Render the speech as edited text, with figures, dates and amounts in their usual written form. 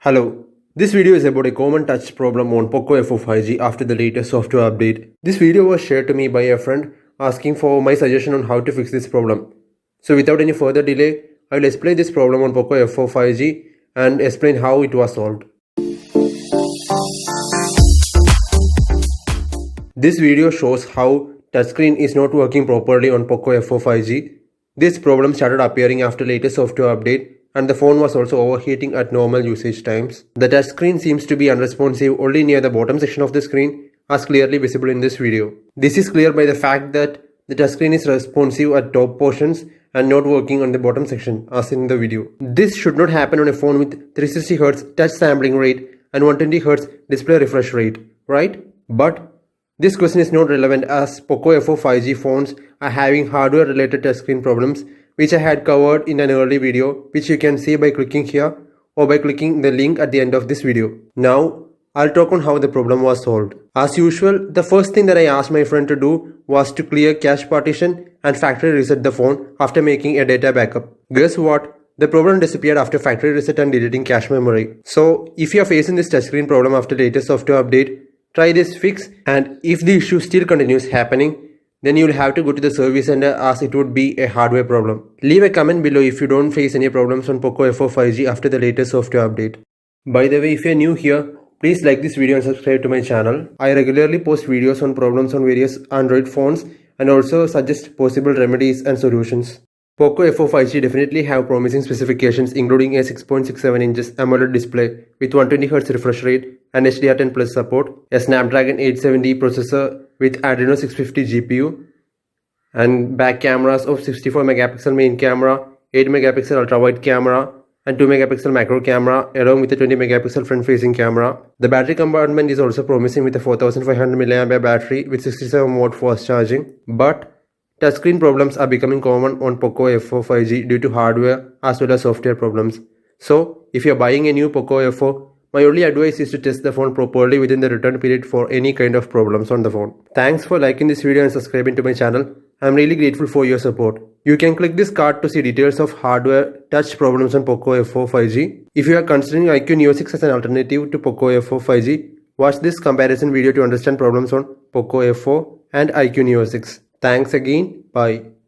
Hello, this video is about a common touch problem on Poco F4 5G after the latest software update. This video was shared to me by a friend asking for my suggestion on how to fix this problem. So without any further delay, I will explain this problem on Poco F4 5G and explain how it was solved. This video shows how touchscreen is not working properly on Poco F4 5G. This problem started appearing after latest software update, and the phone was also overheating at normal usage times. The touchscreen seems to be unresponsive only near the bottom section of the screen, as clearly visible in this video. This is clear by the fact that the touchscreen is responsive at top portions and not working on the bottom section as in the video. This should not happen on a phone with 360Hz touch sampling rate and 120Hz display refresh rate, right? But this question is not relevant as Poco F4 5G phones are having hardware related touchscreen problems, which I had covered in an early video, which you can see by clicking here or by clicking the link at the end of this video. Now, I'll talk on how the problem was solved. As usual, the first thing that I asked my friend to do was to clear cache partition and factory reset the phone after making a data backup. Guess what? The problem disappeared after factory reset and deleting cache memory. So, if you are facing this touchscreen problem after latest software update, try this fix, and if the issue still continues happening, then you will have to go to the service center as it would be a hardware problem. Leave a comment below if you don't face any problems on Poco F4 5G after the latest software update. By the way, if you are new here, please like this video and subscribe to my channel. I regularly post videos on problems on various Android phones and also suggest possible remedies and solutions. Poco F4 5G definitely have promising specifications, including a 6.67 inches AMOLED display with 120Hz refresh rate and HDR10 Plus support, a Snapdragon 870 processor with Adreno 650 GPU, and back cameras of 64 megapixel main camera, 8 megapixel ultra wide camera, and 2 megapixel macro camera along with a 20 megapixel front facing camera. The battery compartment is also promising with a 4500 mAh battery with 67 watt fast charging. But touchscreen problems are becoming common on Poco F4 5G due to hardware as well as software problems. So, if you are buying a new Poco F4, my only advice is to test the phone properly within the return period for any kind of problems on the phone. Thanks for liking this video and subscribing to my channel. I am really grateful for your support. You can click this card to see details of hardware touch problems on Poco F4 5G. If you are considering iQOO Neo 6 as an alternative to Poco F4 5G, watch this comparison video to understand problems on Poco F4 and iQOO Neo 6. Thanks again. Bye.